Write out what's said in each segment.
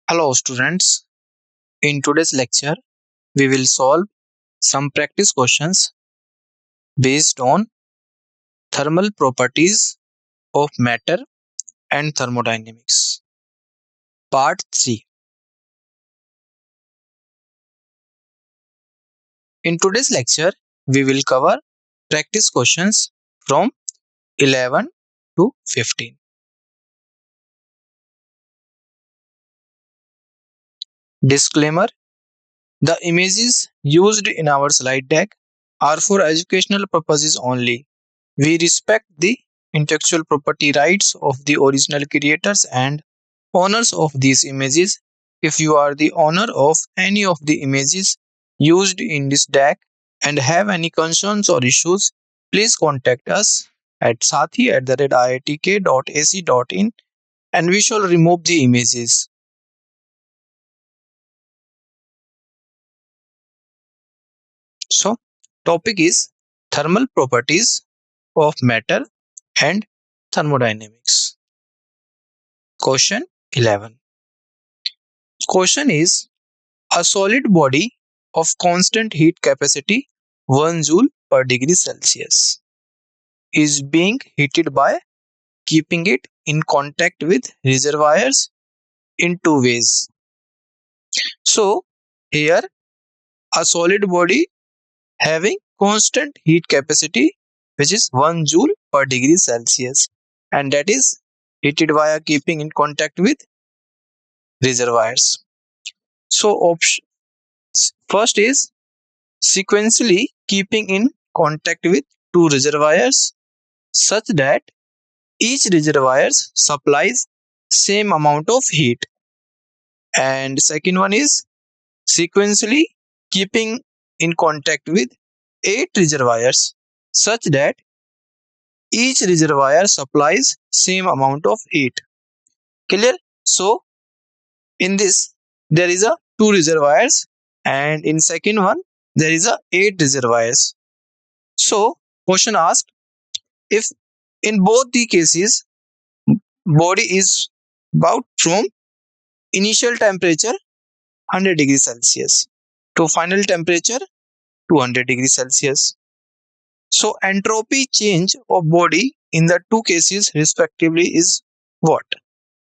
Hello students, in today's lecture we will solve some practice questions based on thermal properties of matter and thermodynamics. Part 3. In today's lecture we will cover practice questions from 11 to 15. Disclaimer: the images used in our slide deck are for educational purposes only. We respect the intellectual property rights of the original creators and owners of these images. If you are the owner of any of the images used in this deck and have any concerns or issues, please contact us at sathi@iitk.ac.in and we shall remove the images. So, topic is thermal properties of matter and thermodynamics. Question 11. Question is: a solid body of constant heat capacity 1 joule per degree Celsius is being heated by keeping it in contact with reservoirs in two ways. So, here a solid body having constant heat capacity which is 1 joule per degree Celsius, and that is heated via keeping in contact with reservoirs. So, first is sequentially keeping in contact with two reservoirs such that each reservoir supplies same amount of heat, and second one is sequentially keeping in contact with 8 reservoirs such that each reservoir supplies same amount of heat. Clear? So in this there is a 2 reservoirs, and in second one there is a 8 reservoirs. So question asked, if in both the cases body is about from initial temperature 100 degrees Celsius to final temperature 200 degrees Celsius. So entropy change of body in the two cases respectively is what?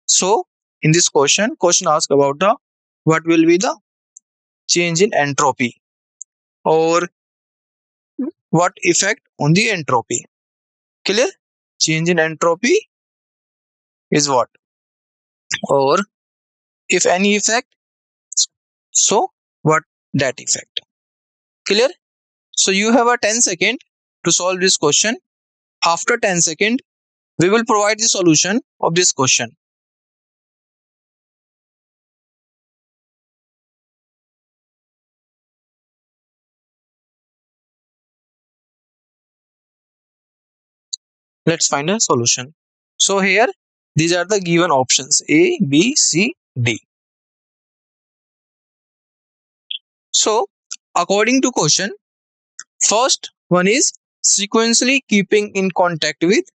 So in this question asks about the what will be the change in entropy or what effect on the entropy. Clear? Change in entropy is what? Or if any effect, so what that effect. Clear? So you have a 10 second to solve this question. After 10 seconds, we will provide the solution of this question. Let's find a solution. So here, these are the given options A, B, C, D. So according to question, first one is sequentially keeping in contact with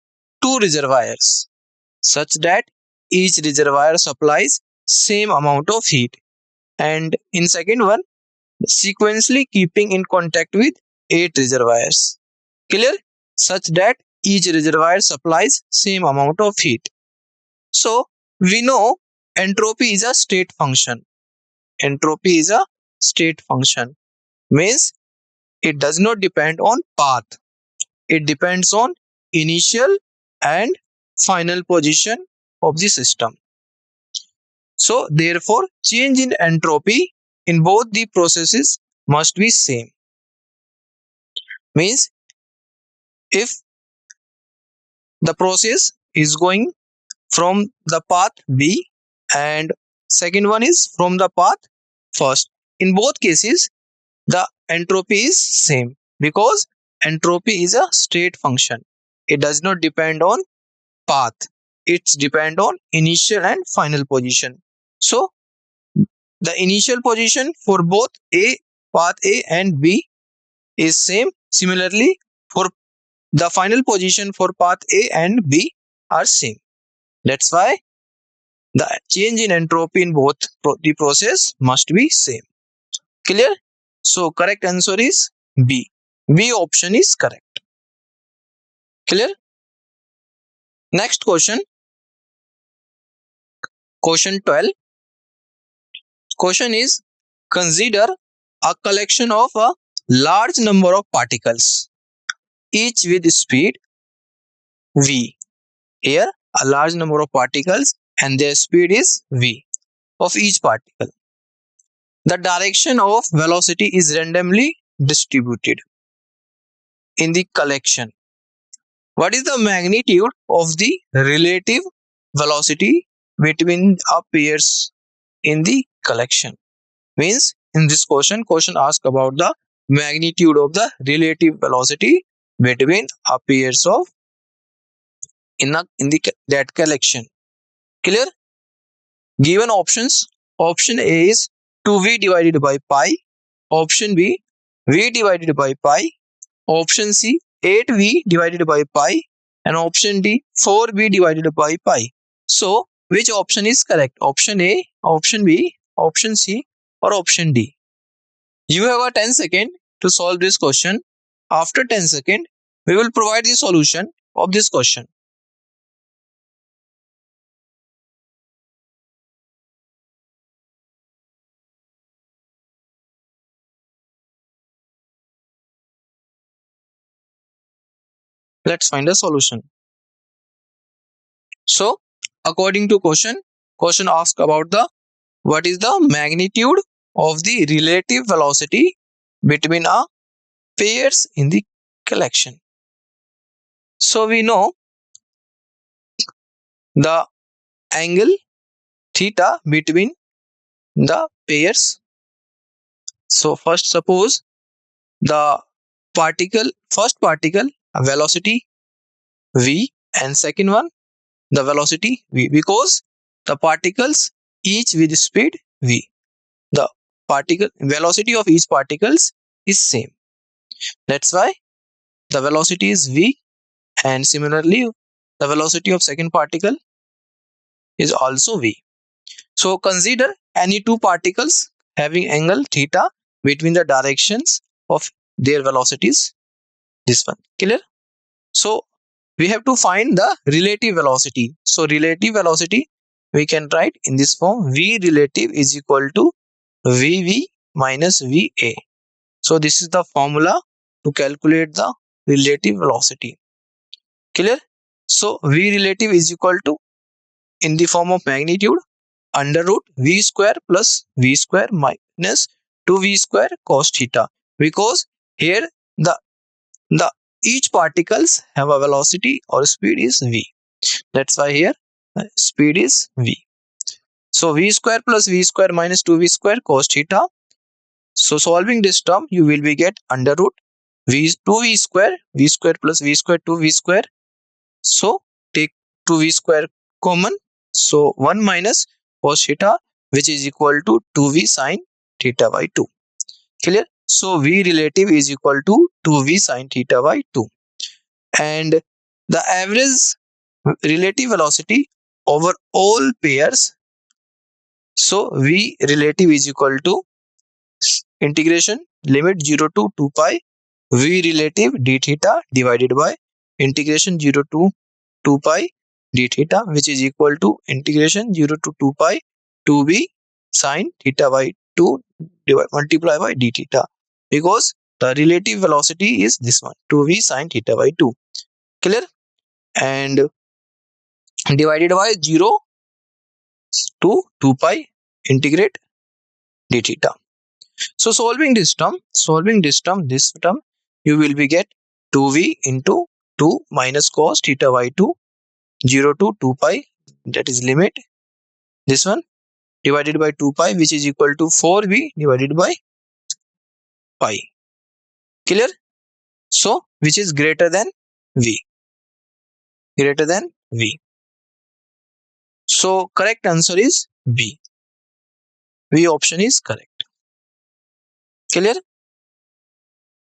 two reservoirs such that each reservoir supplies same amount of heat, and in second one sequentially keeping in contact with 8 reservoirs. Clear? Such that each reservoir supplies same amount of heat. So we know entropy is a state function. Entropy is a state function, means it does not depend on path. It depends on initial and final position of the system. So therefore change in entropy in both the processes must be same. Means if the process is going from the path B and second one is from the path first, in both cases the entropy is same because entropy is a state function. It does not depend on path. It's depend on initial and final position. So the initial position for both path A and B is same. Similarly, for the final position for path A and B are same. That's why The change in entropy in both the process must be same. Clear? So correct answer is B. B option is correct. Clear? Next question. Question 12. Question is, consider a collection of a large number of particles, each with speed v. Here a large number of particles and their speed is v of each particle. The direction of velocity is randomly distributed in the collection. What is the magnitude of the relative velocity between a pairs in the collection? Means in this question asks about the magnitude of the relative velocity between a pairs of in that collection. Clear? Given options. Option A is 2v divided by pi. Option B, v divided by pi. Option C, 8v divided by pi. And option D, 4v divided by pi. So, which option is correct? Option A, option B, option C, or option D? You have a 10 seconds to solve this question. After 10 seconds, we will provide the solution of this question. Let's find a solution. So, according to question asks about the what is the magnitude of the relative velocity between a pairs in the collection. So we know the angle theta between the pairs. So first suppose the first particle velocity v and second one the velocity v, because the particles each with speed v. The particle velocity of each particles is same. That's why the velocity is v, and similarly the velocity of second particle is also v. So consider any two particles having angle theta between the directions of their velocities. This one. Clear? So we have to find the relative velocity. So relative velocity we can write in this form: v relative is equal to vv minus va. So this is the formula to calculate the relative velocity. Clear? So v relative is equal to, in the form of magnitude, under root v square plus v square minus 2v square cos theta, because here the each particles have a velocity or speed is v. That's why here speed is v. So v square plus v square minus 2v square cos theta. So solving this term, you will be get under root v 2v square plus v square 2v square. So take 2v square common. So 1 minus cos theta, which is equal to 2v sin theta by 2. Clear? So v relative is equal to 2v sin theta by 2. And the average relative velocity over all pairs. So v relative is equal to integration limit 0 to 2 pi v relative d theta divided by integration 0 to 2 pi d theta, which is equal to integration 0 to 2 pi 2b sin theta by 2 multiply by d theta, because the relative velocity is this one, 2v sin theta by 2. Clear? And divided by 0 to 2 pi integrate d theta. So solving this term, you will be get 2v into 2 minus cos theta by 2, 0 to 2 pi, that is limit this one, divided by 2 pi, which is equal to 4v divided by pi. Clear? So which is greater than v. So correct answer is B. V option is correct. Clear?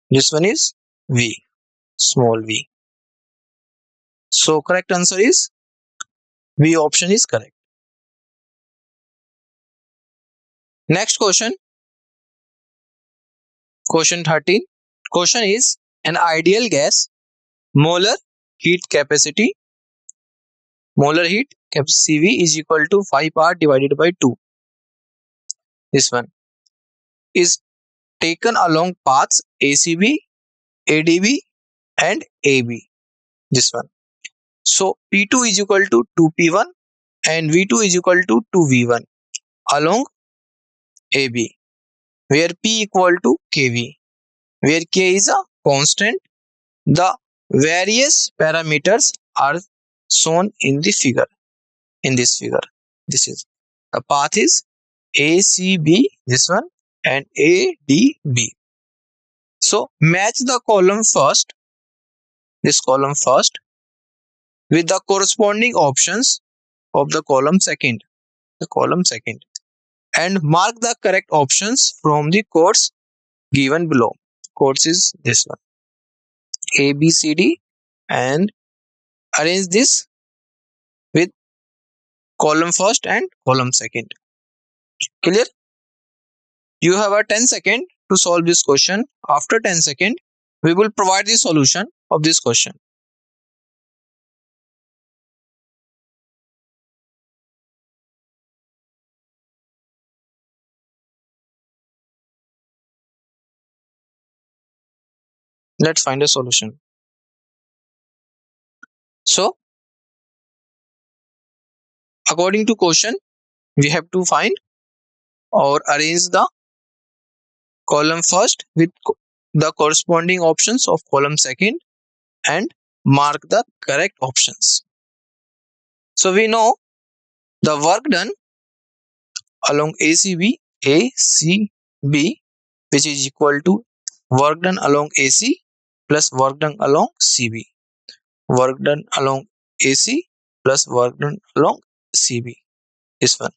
This one is V, small v. So correct answer is V option is correct. Next question, question 13. Question is an ideal gas molar heat capacity. Molar heat capacity CV is equal to 5R divided by 2. This one is taken along paths ACB, ADB and AB. This one. So P2 is equal to 2P1 and V2 is equal to 2V1 along AB, where P equal to KV, where K is a constant. The various parameters are shown in the figure. In this figure, this is the path is ACB, this one, and ADB. So match the column first, this column first, with the corresponding options of the column second, and mark the correct options from the codes given below. Codes is this one, A, B, C, D, and arrange this with column first and column second. Clear? You have a 10 second to solve this question. After 10 second, we will provide the solution of this question. Let's find a solution. So, according to question, we have to find or arrange the column first with the corresponding options of column second and mark the correct options. So we know the work done along ACB, which is equal to work done along AC plus work done along CB. Work done along AC plus work done along CB. This one.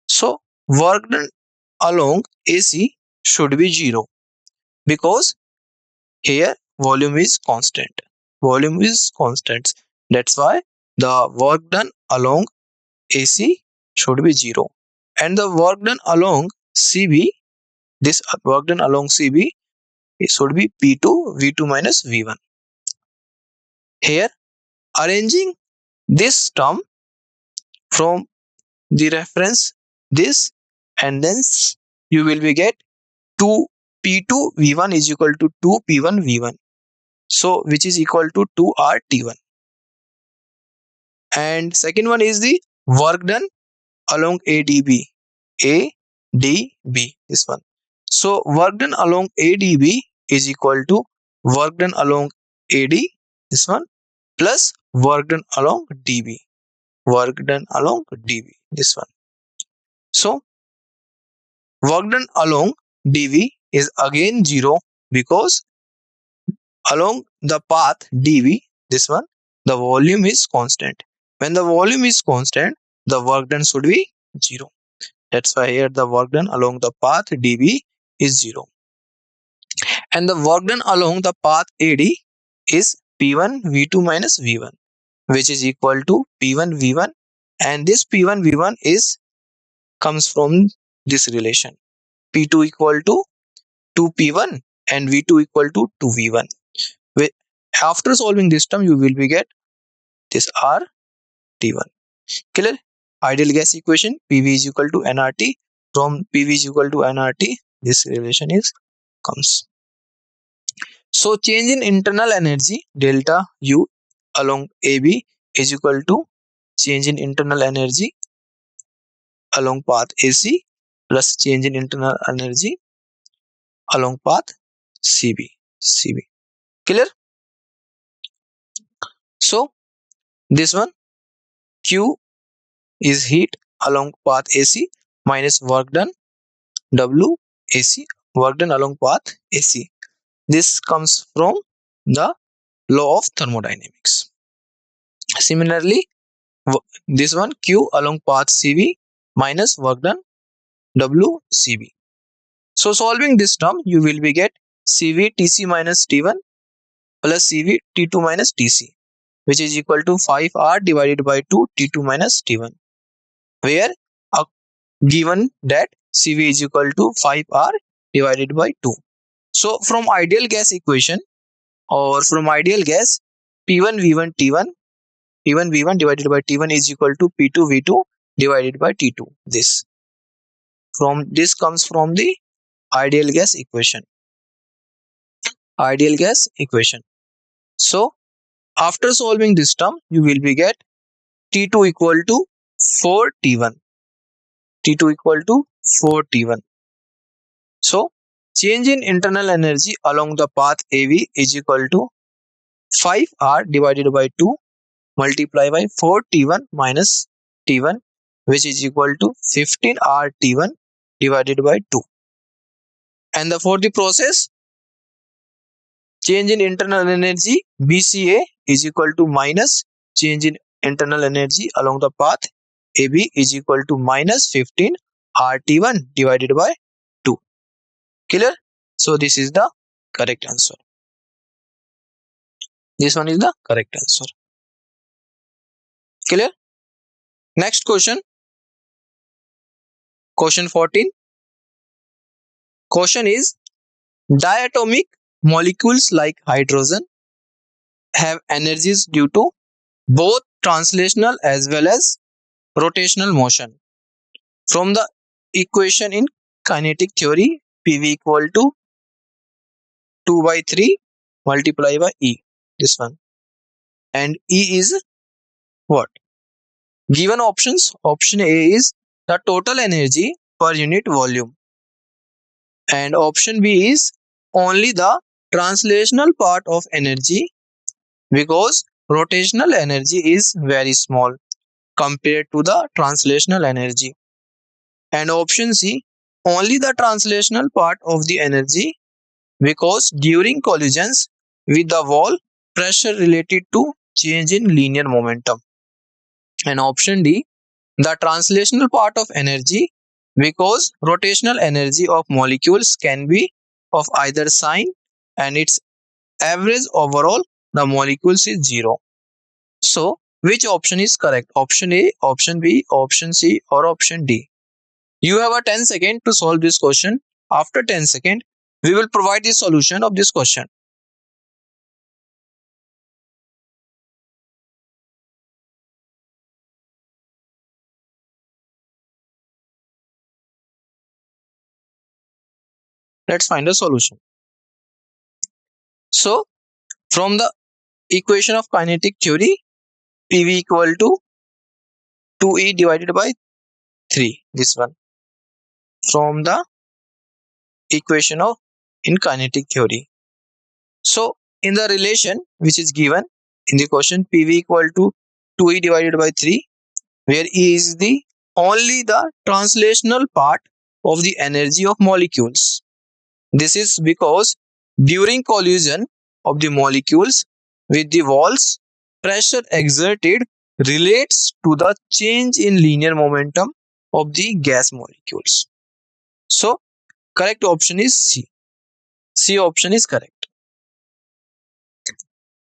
So work done along AC should be 0 because here volume is constant. Volume is constant. That's why the work done along AC should be 0. And the work done along CB, this work done along CB, it should be P2 V2 minus V1. Here, arranging this term from the reference this, and then you will be get 2 P2 V1 is equal to 2 P1 V1. So which is equal to 2R T1. And second one is the work done along ADB. ADB, this one. So work done along ADB is equal to work done along AD, this one, plus work done along DB. Work done along DB, this one. So work done along DB is again 0 because along the path DB, this one, the volume is constant. When the volume is constant, the work done should be 0. That's why here the work done along the path DB is 0. And the work done along the path AD is P1 V2 minus V1, which is equal to P1 V1, and this P1 V1 is comes from this relation P2 equal to 2P1 and V2 equal to 2V1. After solving this term, you will be get this R T1. Clear? Ideal gas equation PV is equal to nRT. From PV is equal to nRT, this relation is comes. So change in internal energy delta U along AB is equal to change in internal energy along path AC plus change in internal energy along path CB. Clear? So this one Q is heat along path AC minus work done W AC, work done along path AC. This comes from the law of thermodynamics. Similarly, this one Q along path CV minus work done W CB. So solving this term, you will be get CV TC minus T1 plus CV T2 minus TC, which is equal to 5R divided by 2 T2 minus T1, where given that Cv is equal to 5R divided by 2. So from ideal gas equation or from ideal gas, P1 V1 T1, P1 V1 divided by T1 is equal to P2 V2 divided by T2. This comes from the ideal gas equation. Ideal gas equation. So after solving this term, you will be get T2 equal to 4T1. T2 equal to 4T1. So change in internal energy along the path AV is equal to 5R divided by 2 multiplied by 4T1 minus T1, which is equal to 15R T1 divided by 2. And for the process, change in internal energy BCA is equal to minus change in internal energy along the path AB is equal to minus 15 RT1 divided by 2. Clear? So this is the correct answer. This one is the correct answer. Clear? Next question. Question 14. Question is, diatomic molecules like hydrogen have energies due to both translational as well as rotational motion. From the equation in kinetic theory, PV equal to 2 by 3 multiplied by E. This one. And E is what? Given options, option A is the total energy per unit volume. And option B is only the translational part of energy, because rotational energy is very small compared to the translational energy. And option C, only the translational part of the energy, because during collisions with the wall, pressure related to change in linear momentum. And option D, the translational part of energy, because rotational energy of molecules can be of either sign and its average overall the molecules is 0. So which option is correct? Option A, option B, option C or option D? You have a 10 seconds to solve this question. After 10 seconds, we will provide the solution of this question. Let's find a solution. So from the equation of kinetic theory, PV equal to 2E divided by 3. This one. From the equation of in kinetic theory. So in the relation which is given in the question, PV equal to 2E divided by 3, where E is the only the translational part of the energy of molecules. This is because during collision of the molecules with the walls, pressure exerted relates to the change in linear momentum of the gas molecules. So correct option is C. C option is correct.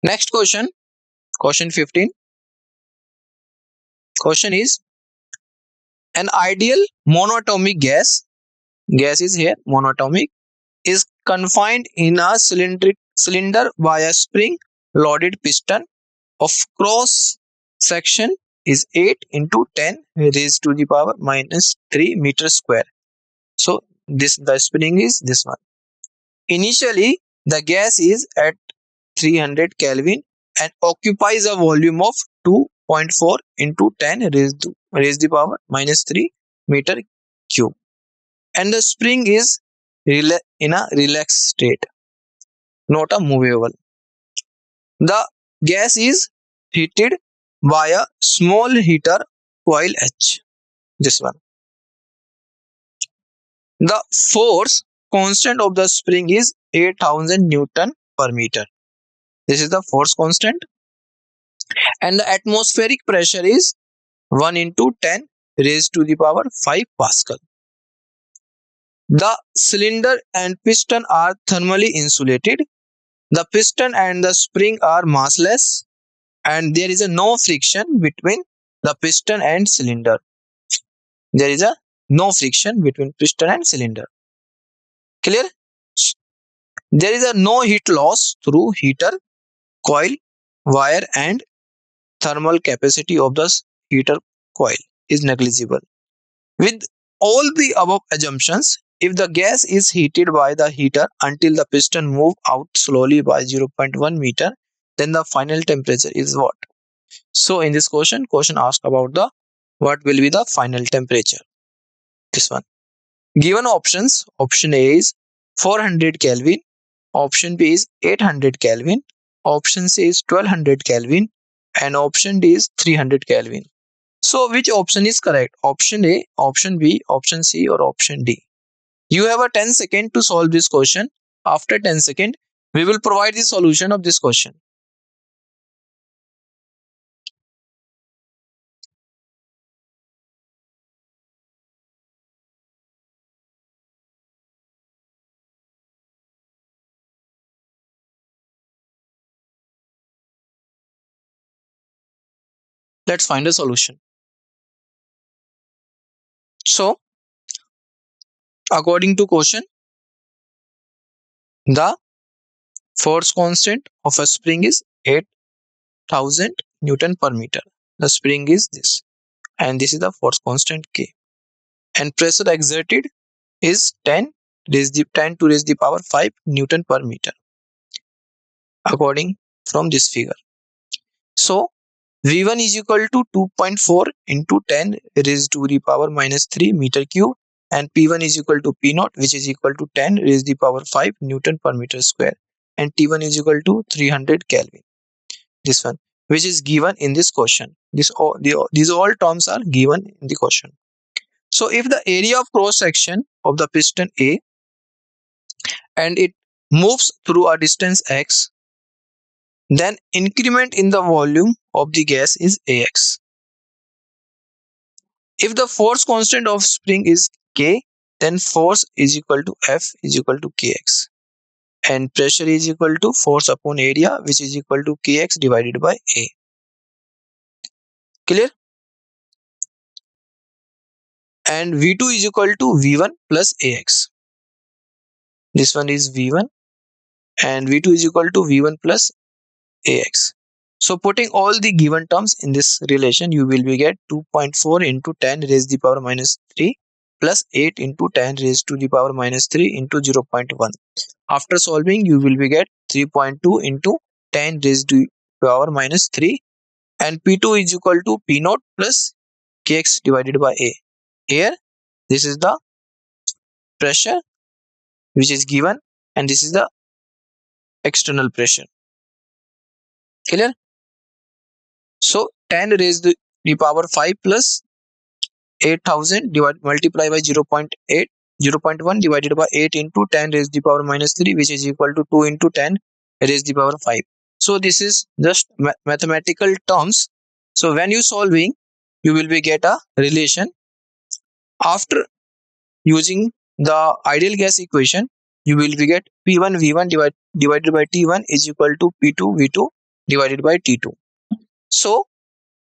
Next question, question 15. Question is, an ideal monatomic gas is here monatomic, is confined in a cylinder by a spring loaded piston of cross section is 8 into 10 raised to the power minus 3 meter square. So the spring is this one. Initially the gas is at 300 Kelvin and occupies a volume of 2.4 into 10 raised the power minus 3 meter cube. And the spring is in a relaxed state, not a movable. The gas is heated by a small heater coil H. This one. The force constant of the spring is 8000 Newton per meter. This is the force constant. And the atmospheric pressure is 1 into 10 raised to the power 5 Pascal. The cylinder and piston are thermally insulated. The piston and the spring are massless, and there is no friction between the piston and cylinder. There is no friction between piston and cylinder. Clear? There is a no heat loss through heater, coil, wire, and thermal capacity of the heater coil is negligible. With all the above assumptions, if the gas is heated by the heater until the piston move out slowly by 0.1 meter, then the final temperature is what? So in this question asks about the what will be the final temperature. This one. Given options, option A is 400 Kelvin, option B is 800 Kelvin, option C is 1200 Kelvin, and option D is 300 Kelvin. So which option is correct? Option A, option B, option C, or option D? You have a 10 second to solve this question. After 10 second, we will provide the solution of this question. Let's find a solution. So, according to question, the force constant of a spring is 8,000 Newton per meter. The spring is this, and this is the force constant K. And pressure exerted is 10 to raise the power 5 Newton per meter, according from this figure. So, V1 is equal to 2.4 into 10 raised to the power minus 3 meter cube, and P1 is equal to P naught, which is equal to 10 raised to the power 5 Newton per meter square, and T1 is equal to 300 Kelvin. This one, which is given in this question. These all terms are given in the question. So if the area of cross section of the piston A and it moves through a distance x, then increment in the volume of the gas is Ax. If the force constant of spring is K, then force is equal to F is equal to Kx, and pressure is equal to force upon area, which is equal to Kx divided by A. Clear? And V2 is equal to V1 plus Ax. This one is V1, and V2 is equal to V1 plus Ax. So putting all the given terms in this relation, you will be get 2.4 into 10 raised to the power minus 3 plus 8 into 10 raised to the power minus 3 into 0.1. After solving, you will be get 3.2 into 10 raised to the power minus 3, and P2 is equal to P naught plus Kx divided by A. Here, this is the pressure which is given, and this is the external pressure. Clear? So 10 raised to the power 5 plus 8,000 multiply by 0.8, 0.1 divided by 8 into 10 raised to the power minus 3, which is equal to 2 into 10 raised to the power 5. So this is just mathematical terms. So when you solving, you will be get a relation. After using the ideal gas equation, you will be get P1 V1 divided by T1 is equal to P2 V2 divided by T2. So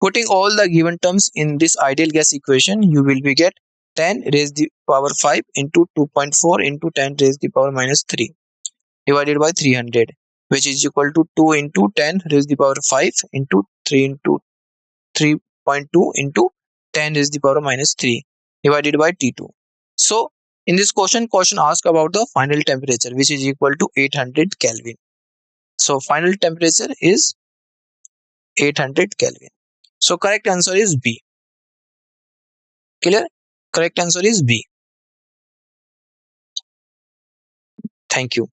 putting all the given terms in this ideal gas equation, you will be get 10 raised to the power 5 into 2.4 into 10 raised to the power minus 3 divided by 300, which is equal to 2 into 10 raised to the power 5 into 3 into 3.2 into 10 raised to the power minus 3 divided by T2. So in this question asks about the final temperature, which is equal to 800 Kelvin. So final temperature is 800 Kelvin. So correct answer is B. Clear? Correct answer is B. Thank you.